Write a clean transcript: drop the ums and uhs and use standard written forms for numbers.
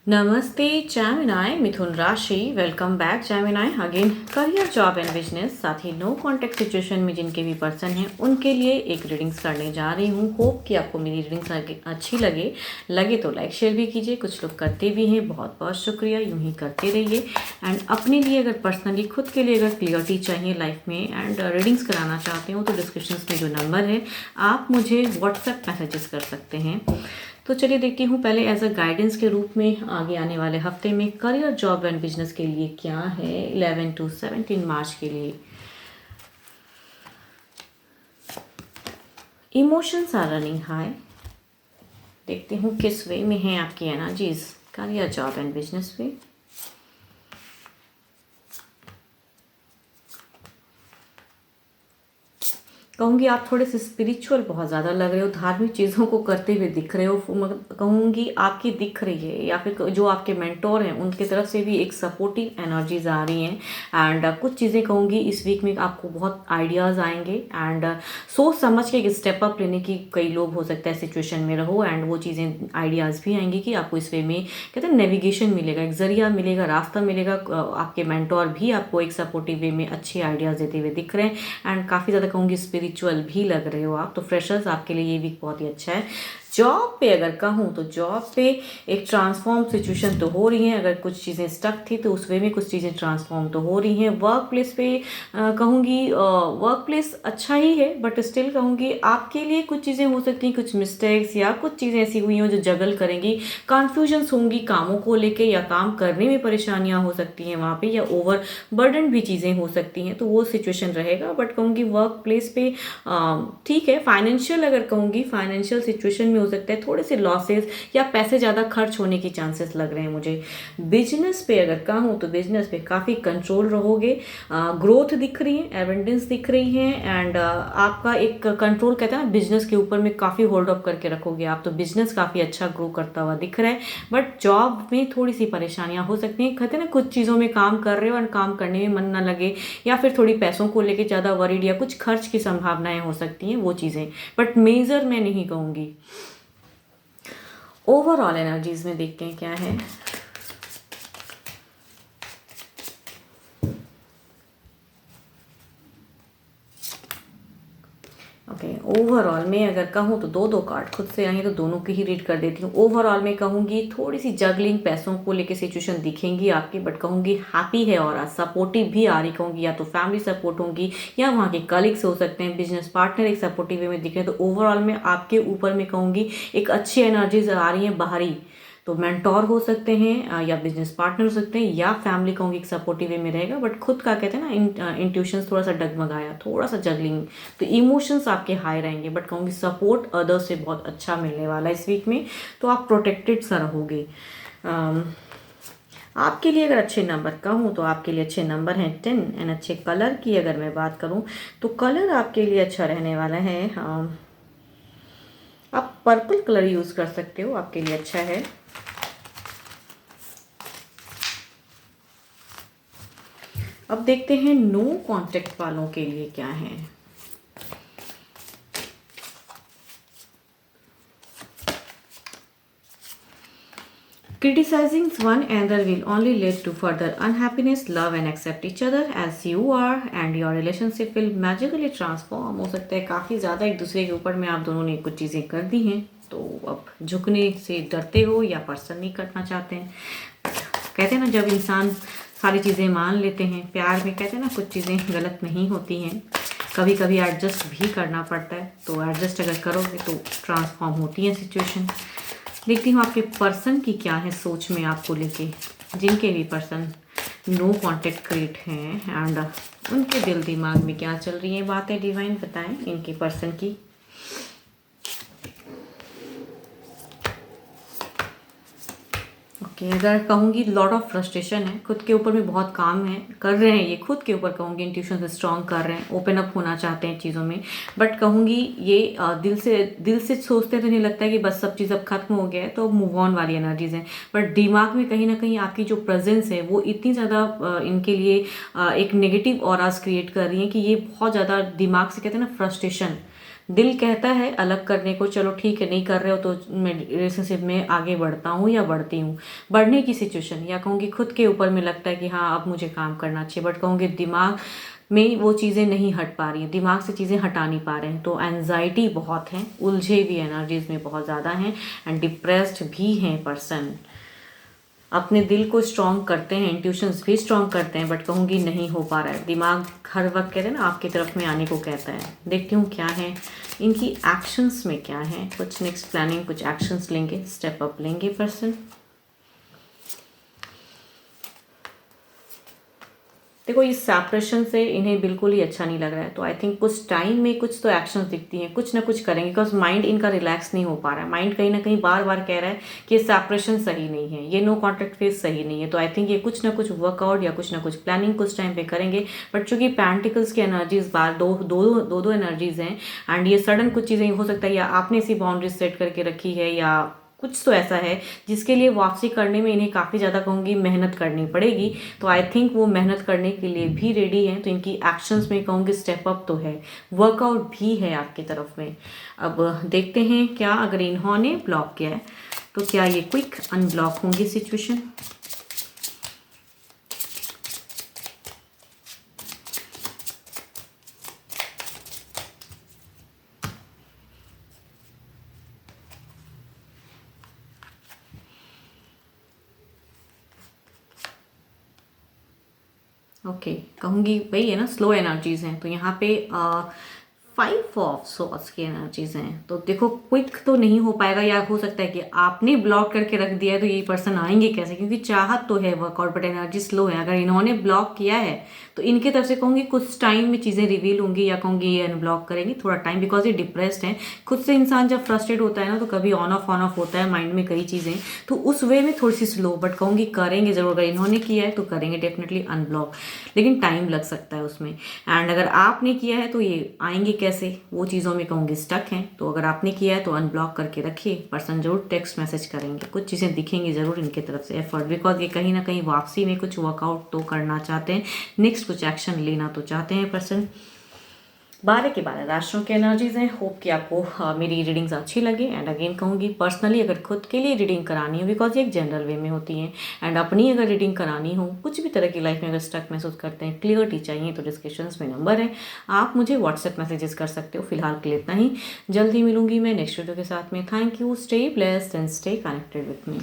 नमस्ते जैमिनी मिथुन राशि। Welcome back Jaimini again. Career job and business, साथ ही नो कॉन्टैक्ट सिचुएशन में जिनके भी पर्सन हैं उनके लिए एक रीडिंग्स करने जा रही हूँ। होप कि आपको मेरी रीडिंग्स अच्छी लगे तो लाइक शेयर भी कीजिए। कुछ लोग करते भी हैं, बहुत बहुत शुक्रिया, यूँ ही करते रहिए। एंड अपने लिए अगर पर्सनली खुद के लिए अगर क्लियरिटी चाहिए लाइफ में एंड रीडिंग्स कराना चाहते हो तो डिस्क्रिप्शन में जो नंबर है आप मुझे व्हाट्सएप मैसेजेस कर सकते हैं। तो चलिए देखती हूँ पहले एज अ गाइडेंस के रूप में आगे आने वाले हफ्ते में करियर जॉब एंड बिजनेस के लिए क्या है 11 to 17 मार्च के लिए। Emotions are running high. देखते हूँ किस वे में है आपकी energies career job and business पे। कहूँगी आप थोड़े से स्पिरिचुअल बहुत ज़्यादा लग रहे हो, धार्मिक चीज़ों को करते हुए दिख रहे हो। कहूँगी आपकी दिख रही है या फिर जो आपके मेंटोर हैं उनकी तरफ से भी एक सपोर्टिव एनर्जीज आ रही हैं। एंड कुछ चीज़ें कहूँगी इस वीक में आपको बहुत आइडियाज़ आएंगे एंड सोच समझ के एक स्टेप अप लेने की कई लोग हो सकता है सिचुएशन में रहो एंड वो चीज़ें आइडियाज़ भी आएंगी कि आपको इस वे में कहते हैं नेविगेशन मिलेगा, एक जरिया मिलेगा, रास्ता मिलेगा। आपके मेंटोर भी आपको एक सपोर्टिव वे में अच्छे आइडियाज़ देते हुए दिख रहे हैं एंड काफ़ी ज़्यादा कहूँगी स्पिरिचुअल भी लग रहे हो आप। तो फ्रेशर्स आपके लिए ये वीक बहुत ही अच्छा है। जॉब पे अगर कहूँ तो जॉब पे एक ट्रांसफॉर्म सिचुएशन तो हो रही है। अगर कुछ चीज़ें स्टक थी तो उस वे में कुछ चीज़ें ट्रांसफॉर्म तो हो रही हैं। वर्क प्लेस पे कहूँगी वर्क प्लेस अच्छा ही है बट स्टिल कहूँगी आपके लिए कुछ चीज़ें हो सकती हैं, कुछ मिस्टेक्स या कुछ चीज़ें ऐसी हुई हों जो जगल करेंगी, कन्फ्यूजन्स होंगी कामों को लेके या काम करने में परेशानियाँ हो सकती हैं वहाँ पे, या ओवर बर्डन भी चीज़ें हो सकती हैं। तो वो सिचुएशन रहेगा बट कहूँगी वर्क प्लेस पे ठीक है। फाइनेंशियल अगर कहूँगी फाइनेंशियल सिचुएशन में हो सकता है थोड़े से लॉसेस या पैसे ज़्यादा खर्च होने की चांसेस लग रहे हैं मुझे। बिजनेस पे अगर कहूँ तो बिजनेस पे काफ़ी कंट्रोल रहोगे, ग्रोथ दिख रही है, एवेंडेंस दिख रही है एंड आपका एक कंट्रोल कहते हैं ना बिजनेस के ऊपर में काफ़ी होल्ड अप करके रखोगे आप। तो बिजनेस काफ़ी अच्छा ग्रो करता हुआ दिख रहा है बट जॉब में थोड़ी सी परेशानियाँ हो सकती हैं। कहते हैं ना कुछ चीज़ों में काम कर रहे हो और काम करने में मन ना लगे या फिर थोड़ी पैसों को लेके ज़्यादा वरीड या कुछ खर्च की संभावनाएं हो सकती हैं वो चीज़ें, बट मेजर मैं नहीं कहूँगी। ओवरऑल एनर्जीज में देखते हैं क्या है। ओके ओवरऑल में अगर कहूँ तो दो कार्ड खुद से आई तो दोनों की ही रीड कर देती हूँ। ओवरऑल में कहूँगी थोड़ी सी जगलिंग पैसों को लेके सिचुएशन दिखेंगी आपकी बट कहूँगी हैप्पी है और सपोर्टिव भी आ रही कहूँगी, या तो फैमिली सपोर्ट होंगी या वहाँ के कलीग्स हो सकते हैं, बिजनेस पार्टनर एक सपोर्टिव वे में दिख रहे हैं। तो ओवरऑल में आपके ऊपर में कहूँगी एक अच्छी एनर्जीज आ रही हैं बाहरी। तो मेंटोर हो सकते हैं या बिजनेस पार्टनर हो सकते हैं या फैमिली कहूँगी एक सपोर्टिव वे में रहेगा बट खुद का कहते हैं ना इंट्यूशंस थोड़ा सा डगमगाया, थोड़ा सा जगलिंग। तो इमोशंस आपके हाई रहेंगे बट कहूँगी सपोर्ट अदर्स से बहुत अच्छा मिलने वाला है इस वीक में। तो आप प्रोटेक्टेड सा रहोगे। आपके लिए अगर अच्छे नंबर कहूँ तो आपके लिए अच्छे नंबर हैं 10 एंड अच्छे कलर की अगर मैं बात करूँ तो कलर आपके लिए अच्छा रहने वाला है। आप पर्पल कलर यूज़ कर सकते हो, आपके लिए अच्छा है। अब देखते हैं नो कॉन्टैक्ट वालों के लिए क्या है। Criticizing one another will only lead to further unhappiness. Love and accept each other as you are and your relationship will magically transform। हो सकता है काफ़ी ज़्यादा एक दूसरे के ऊपर में आप दोनों ने कुछ चीज़ें कर दी हैं तो अब झुकने से डरते हो या पर्सन नहीं करना चाहते हैं। कहते हैं ना जब इंसान सारी चीज़ें मान लेते हैं प्यार में, कहते हैं ना कुछ चीज़ें गलत नहीं होती हैं, कभी कभी एडजस्ट भी करना पड़ता है। तो एडजस्ट अगर करोगे तो ट्रांसफॉर्म होती है सिचुएशन। देखती हूँ आपके पर्सन की क्या है सोच में आपको लेके, जिनके भी पर्सन नो कांटेक्ट क्रिएट हैं एंड उनके दिल दिमाग में क्या चल रही है बातें। डिवाइन बताएं इनके पर्सन की। ओके अगर कहूँगी लॉट ऑफ फ्रस्ट्रेशन है, खुद के ऊपर भी बहुत काम है कर रहे हैं, ये खुद के ऊपर कहूँगी इंट्यूशन से स्ट्रॉन्ग कर रहे हैं, ओपन अप होना चाहते हैं चीज़ों में बट कहूँगी ये दिल से सोचते तो नहीं लगता है कि बस सब चीज़ अब खत्म हो गया है तो मूव ऑन वाली एनर्जीज हैं। बट दिमाग में कहीं ना कहीं आपकी जो प्रेजेंस है वो इतनी ज़्यादा इनके लिए एक नेगेटिव ऑरास क्रिएट कर रही है कि ये बहुत ज़्यादा दिमाग से कहते हैं ना फ्रस्ट्रेशन, दिल कहता है अलग करने को, चलो ठीक है नहीं कर रहे हो तो मैं रिलेशनशिप में आगे बढ़ता हूँ या बढ़ती हूँ, बढ़ने की सिचुएशन, या कहूँगी खुद के ऊपर में लगता है कि हाँ अब मुझे काम करना चाहिए, बट कहूँगी दिमाग में वो चीज़ें नहीं हट पा रही हैं, दिमाग से चीज़ें हटा नहीं पा रहे हैं, तो एनजाइटी बहुत है, उलझे भी एनर्जीज में बहुत ज़्यादा हैं, एंड डिप्रेस्ड भी हैं पर्सन। अपने दिल को स्ट्रॉन्ग करते हैं, इंट्यूशंस भी स्ट्रॉन्ग करते हैं, बट कहूँगी नहीं हो पा रहा है, दिमाग हर वक्त कहते हैं ना आपकी तरफ में आने को कहता है। देखती हूँ क्या है इनकी एक्शंस में, क्या है कुछ नेक्स्ट प्लानिंग, कुछ एक्शंस लेंगे, स्टेप अप लेंगे पर्सन। देखो इस सेपरेशन से इन्हें बिल्कुल ही अच्छा नहीं लग रहा है, तो आई थिंक कुछ टाइम में कुछ तो एक्शंस दिखती हैं, कुछ ना कुछ करेंगे, बिकॉज माइंड इनका रिलैक्स नहीं हो पा रहा है, माइंड कहीं ना कहीं बार बार कह रहा है कि ये सेपरेशन सही नहीं है, ये नो कॉन्टैक्ट फेज सही नहीं है, तो आई थिंक ये कुछ ना कुछ वर्कआउट या कुछ ना कुछ प्लानिंग कुछ टाइम पे करेंगे। बट चूंकि पेंटिकल्स की एनर्जीज बार दो एनर्जीज हैं, एंड ये सडन कुछ चीज़ें हो सकता है या आपने ऐसी बाउंड्रीज सेट करके रखी है या कुछ तो ऐसा है जिसके लिए वापसी करने में इन्हें काफ़ी ज़्यादा कहूँगी मेहनत करनी पड़ेगी, तो आई थिंक वो मेहनत करने के लिए भी रेडी हैं, तो इनकी एक्शंस में कहूँगी स्टेप अप तो है, वर्कआउट भी है आपकी तरफ में। अब देखते हैं क्या अगर इन्होंने ब्लॉक किया है तो क्या ये क्विक अनब्लॉक होंगी सिचुएशन। ओके कहूँगी वही है ना, स्लो एनर्जीज हैं, तो यहाँ पे 5 ऑफ सॉर्ट्स की एनर्जीज हैं, तो देखो क्विक तो नहीं हो पाएगा, या हो सकता है कि आपने ब्लॉक करके रख दिया है तो यही पर्सन आएंगे कैसे, क्योंकि चाहत तो है वर्कआउट बट एनर्जी स्लो है। अगर इन्होंने ब्लॉक किया है तो इनके तरफ से कहूँगी कुछ टाइम में चीज़ें रिवील होंगी, या कहूँगी ये अनब्लॉक करेंगे थोड़ा टाइम, बिकॉज ये डिप्रेस्ड हैं। खुद से इंसान जब फ्रस्ट्रेट होता है ना तो कभी ऑन ऑफ होता है माइंड में कई चीज़ें, तो उस वे में थोड़ी सी स्लो, बट कहूँगी करेंगे जरूर, अगर इन्होंने किया है तो करेंगे डेफिनेटली अनब्लॉक, लेकिन टाइम लग सकता है उसमें। एंड अगर आपने किया है तो ये आएंगे कैसे, वो चीज़ों में कहूँगी स्टक हैं, तो अगर आपने किया है तो अनब्लॉक करके रखिए, पर्सन जरूर टेक्स्ट मैसेज करेंगे, कुछ चीज़ें दिखेंगी जरूर इनकी तरफ से एफर्ट, बिकॉज ये कहीं ना कहीं वापसी में कुछ वर्कआउट तो करना चाहते हैं, नेक्स्ट कुछ एक्शन लेना तो चाहते हैं पर्सन। 12 के 12 राशियों की एनर्जीज हैं। होप कि आपको मेरी रीडिंग्स अच्छी लगे, एंड अगेन कहूँगी पर्सनली अगर खुद के लिए रीडिंग करानी हो, बिकॉज ये एक जनरल वे में होती है, एंड अपनी अगर रीडिंग करानी हो, कुछ भी तरह की लाइफ में अगर स्टक महसूस करते हैं, क्लियरिटी चाहिए, तो डिस्क्रिप्शन में नंबर है, आप मुझे व्हाट्सएप मैसेजेस कर सकते हो। फिलहाल के लिए इतना ही, जल्दी मिलूंगी मैं नेक्स्ट वीडियो के साथ में। Thank you, stay blessed and stay connected with me.